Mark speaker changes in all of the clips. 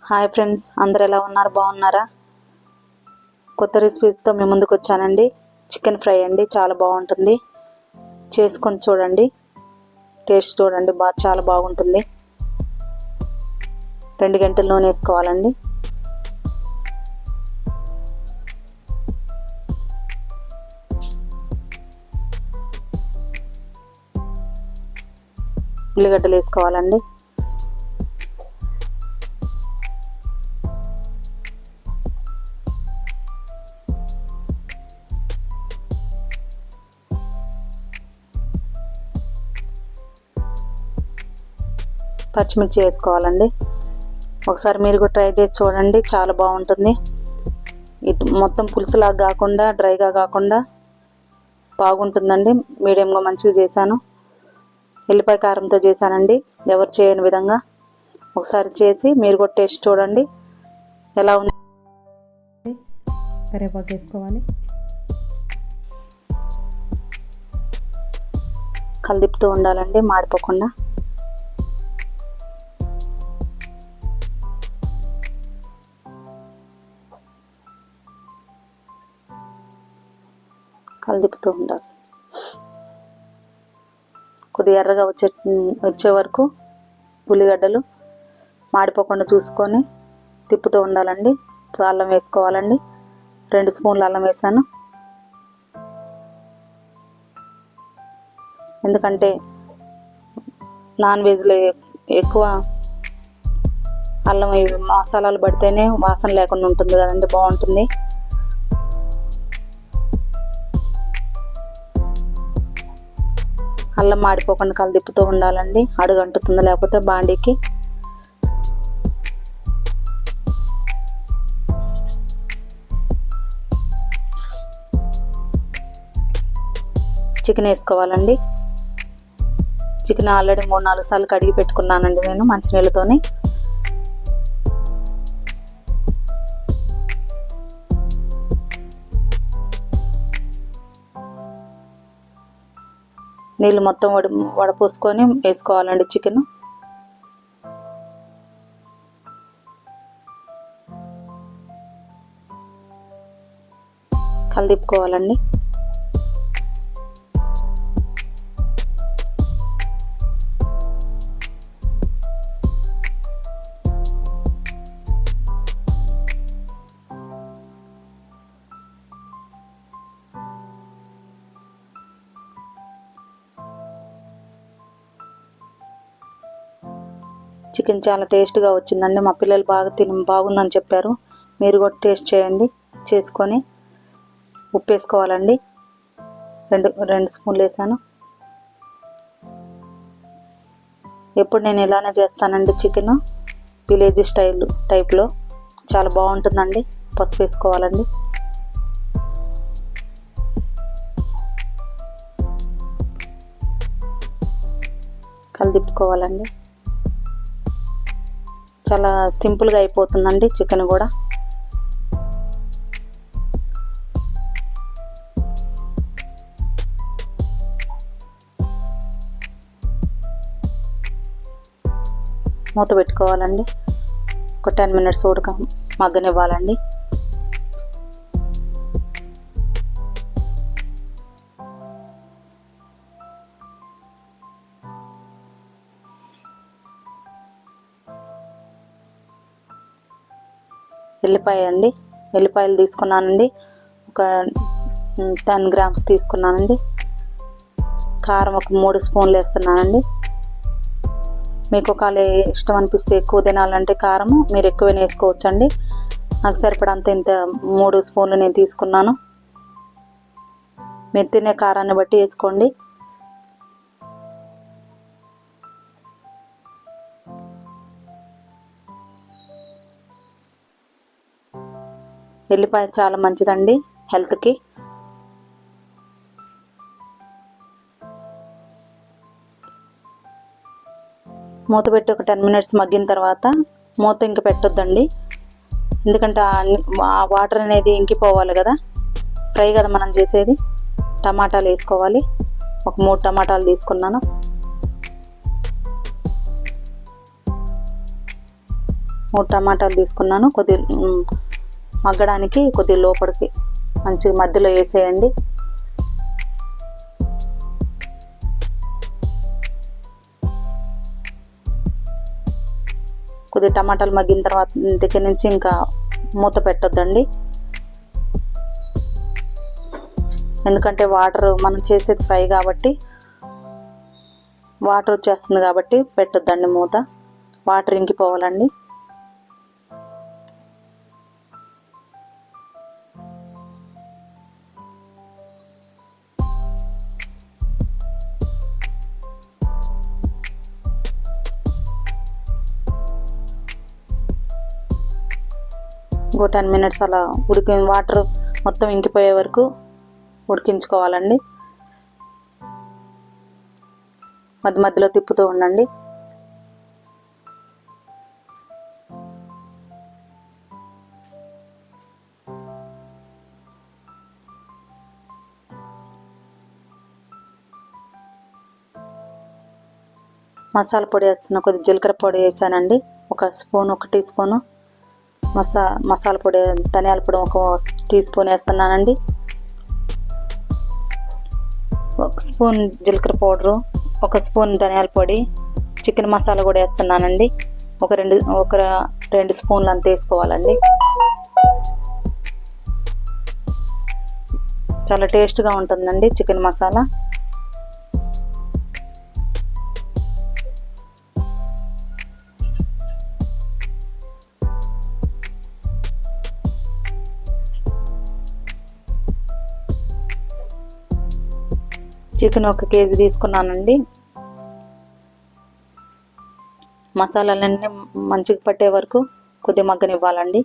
Speaker 1: Hi friends, అందరు ఎలా ఉన్నారు? బాగున్నారా? కొత్త రెసిపీస్తో మీ ముందుకు వచ్చానండి. చికెన్ ఫ్రై అండి, చాలా బాగుంటుంది. చేసుకొని చూడండి, టేస్ట్ చూడండి, చాలా బాగుంటుంది. 2 గంటల నూనె వేసుకోవాలండి. ఉల్లిగడ్డలు వేసుకోవాలండి. పచ్చిమిర్చి వేసుకోవాలండి. ఒకసారి మీరు కూడా ట్రై చేసి చూడండి, చాలా బాగుంటుంది. ఇటు మొత్తం పులుసులాగా కాకుండా, డ్రైగా కాకుండా బాగుంటుందండి. మీడియంగా మంచిగా చేశాను. ఎల్లిపాయ కారంతో చేశానండి, ఎవరు చేయని విధంగా. ఒకసారి చేసి మీరు కూడా టేస్ట్ చూడండి ఎలా ఉంది.
Speaker 2: కరివేపాకు వేసుకోవాలి.
Speaker 1: కలిదిప్పుతూ ఉండాలండి, మాడిపోకుండా. కలిదిప్పుతూ ఉండాలి. కొద్దిగా ఎర్రగా వచ్చే వరకు ఉల్లిగడ్డలు మాడిపోకుండా చూసుకొని తిప్పుతూ ఉండాలండి. అల్లం వేసుకోవాలండి. 2 స్పూన్లు అల్లం వేసాను. ఎందుకంటే నాన్ వెజ్లో ఎక్కువ అల్లం మసాలాలు పడితేనే వాసన లేకుండా ఉంటుంది కదండి, బాగుంటుంది. అల్లం మాడిపోకుండా కలిదిప్పుతూ ఉండాలండి, అడుగంటుతుంది లేకపోతే బాండీకి. చికెన్ వేసుకోవాలండి. చికెన్ ఆల్రెడీ 3-4 సార్లు కడిగి పెట్టుకున్నానండి నేను మంచినీళ్ళతోని. నీళ్ళు మొత్తం వడపోసుకొని వేసుకోవాలండి చికెన్. కలిదిప్పుకోవాలండి. చికెన్ చాలా టేస్ట్గా వచ్చిందండి. మా పిల్లలు బాగుందని చెప్పారు. మీరు కూడా టేస్ట్ చేయండి. చేసుకొని ఉప్పు వేసుకోవాలండి. 2 స్పూన్లు వేసాను. ఎప్పుడు నేను ఇలానే చేస్తానండి చికెన్, విలేజ్ టైప్లో చాలా బాగుంటుందండి. పసుపు వేసుకోవాలండి. కలిదిప్పుకోవాలండి. చాలా సింపుల్గా అయిపోతుందండి చికెన్ కూడా. మూత పెట్టుకోవాలండి. ఒక 10 మినిట్స్ మగ్గనివ్వాలండి. ఎల్లిపాయలు తీసుకున్నానండి. ఒక 10 గ్రామ్స్ తీసుకున్నానండి. కారం ఒక 3 స్పూన్లు వేస్తున్నానండి. మీకు ఒకవేళ ఇష్టం అనిపిస్తే ఎక్కువ తినాలంటే కారము మీరు ఎక్కువనే వేసుకోవచ్చండి. నాకు సరిపడంత ఇంత 3 స్పూన్లు నేను తీసుకున్నాను. మీరు తినే కారాన్ని బట్టి వేసుకోండి. ఎల్లిపాయ చాలా మంచిదండి హెల్త్కి. మూత పెట్టి ఒక 10 మినిట్స్ మగ్గిన తర్వాత మూత ఇంక పెట్టొద్దండి. ఎందుకంటే ఆ వాటర్ అనేది ఇంకిపోవాలి కదా, ఫ్రై కదా మనం చేసేది. టమాటాలు వేసుకోవాలి. ఒక 3 టమాటాలు తీసుకున్నాను. 3 టమాటాలు తీసుకున్నాను. మగ్గడానికి కొద్దిగా లోపలికి మంచిగా మధ్యలో వేసేయండి. కొద్దిగా టమాటాలు మగ్గిన తర్వాత దగ్గర నుంచి ఇంకా మూత పెట్టొద్దండి. ఎందుకంటే వాటర్ మనం చేసేది ఫ్రై కాబట్టి వాటర్ వచ్చేస్తుంది కాబట్టి పెట్టొద్దండి మూత. వాటర్ ఇంకిపోవాలండి. ఇంకో 10 మినిట్స్ అలా వాటర్ మొత్తం ఇంకిపోయే వరకు ఉడికించుకోవాలండి. మధ్యలో తిప్పుతూ ఉండండి. మసాలా పొడి వేస్తున్నా. కొద్దిగా జీలకర్ర పొడి వేసానండి, 1 టీ స్పూను. మసాలా పొడి, ధనియాల పొడి 1 టీ స్పూన్ వేస్తున్నానండి. 1 స్పూన్ జీలకర్ర పౌడరు, 1 స్పూన్ ధనియాల పొడి, చికెన్ మసాలా కూడా వేస్తున్నానండి. ఒక రెండు స్పూన్లు అంత వేసుకోవాలండి. చాలా టేస్ట్గా ఉంటుందండి చికెన్ మసాలా. చికెన్ 1 కేజీ తీసుకున్నానండి. మసాలాలన్నీ మంచిగా పట్టే వరకు కొద్దిగా మగ్గనివ్వాలండి.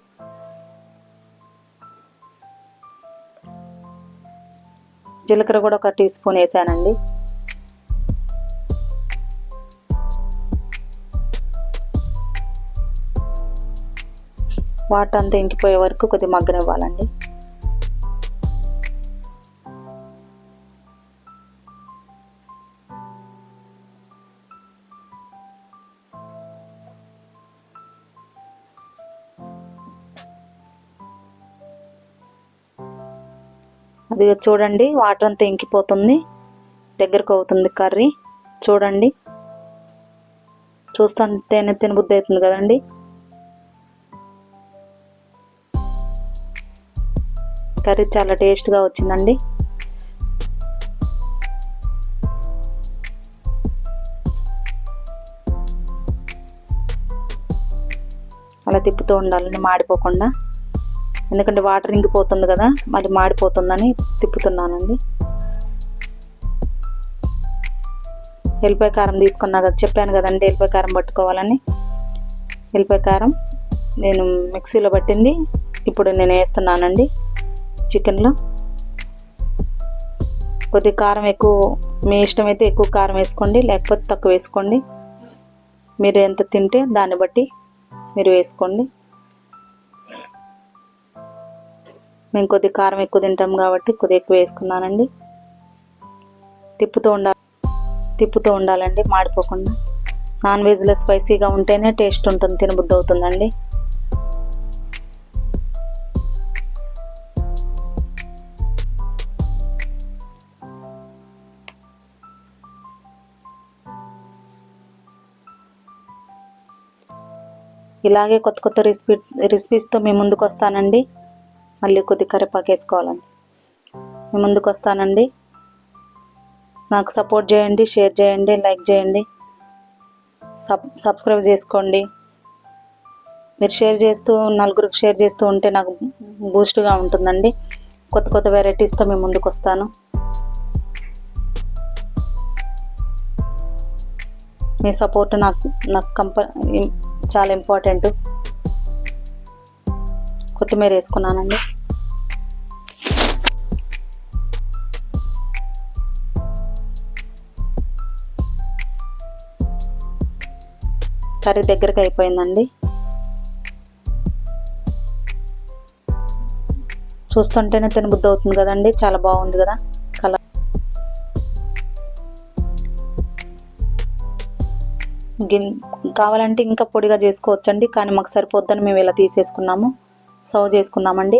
Speaker 1: జీలకర్ర కూడా 1 టీ స్పూన్ వేసానండి. వాటర్ అంతా ఇంకిపోయే వరకు కొద్దిగా మగ్గనివ్వాలండి. అది చూడండి, వాటర్ అంతా ఇంకిపోతుంది, దగ్గరకు అవుతుంది కర్రీ. చూడండి, చూస్తుంటేనే తినబుద్ధి అవుతుంది కదండి. కర్రీ చాలా టేస్ట్గా వచ్చిందండి. అలా తిప్పుతూ ఉండాలండి మాడిపోకుండా. ఎందుకంటే వాటర్ ఇంకిపోతుంది కదా, మళ్ళీ మాడిపోతుందని తిప్పుతున్నానండి. ఎల్లిపాయ కారం తీసుకున్నా కదా, చెప్పాను కదండి ఎల్లిపాయ కారం పట్టుకోవాలని. ఎల్లిపాయ కారం నేను మిక్సీలో పట్టింది ఇప్పుడు నేను వేస్తున్నానండి చికెన్లో. కొద్దిగా కారం ఎక్కువ, మీ ఇష్టమైతే ఎక్కువ కారం వేసుకోండి, లేకపోతే తక్కువ వేసుకోండి. మీరు ఎంత తింటే దాన్ని బట్టి మీరు వేసుకోండి. మేము కొద్దిగా కారం ఎక్కువ తింటాం కాబట్టి కొద్దిగా ఎక్కువ వేసుకున్నానండి. తిప్పుతూ ఉండాలండి మాడిపోకుండా. నాన్ వెజ్లో స్పైసీగా ఉంటేనే టేస్ట్ ఉంటుంది, తినబుద్ధి అవుతుందండి. ఇలాగే కొత్త రెసిపీస్తో మీ ముందుకు వస్తానండి. మళ్ళీ కొద్ది కరివేపాకు వేసుకోవాలండి. మీ ముందుకు వస్తానండి. నాకు సపోర్ట్ చేయండి, షేర్ చేయండి, లైక్ చేయండి, సబ్స్క్రైబ్ చేసుకోండి. మీరు నలుగురికి షేర్ చేస్తూ ఉంటే నాకు బూస్ట్గా ఉంటుందండి. కొత్త వెరైటీస్తో మీ ముందుకు వస్తాను. మీ సపోర్ట్ నాకు చాలా ఇంపార్టెంట్. కొత్తిమీర వేసుకున్నానండి. కర్రీ దగ్గరికి అయిపోయిందండి. చూస్తుంటేనే తినబుద్ధి అవుతుంది కదండి. చాలా బాగుంది కదా కలర్. కావాలంటే ఇంకా పొడిగా చేసుకోవచ్చండి, కానీ మాకు సరిపోద్దని మేము ఇలా తీసేసుకున్నాము. సర్వ్ చేసుకుందామండి.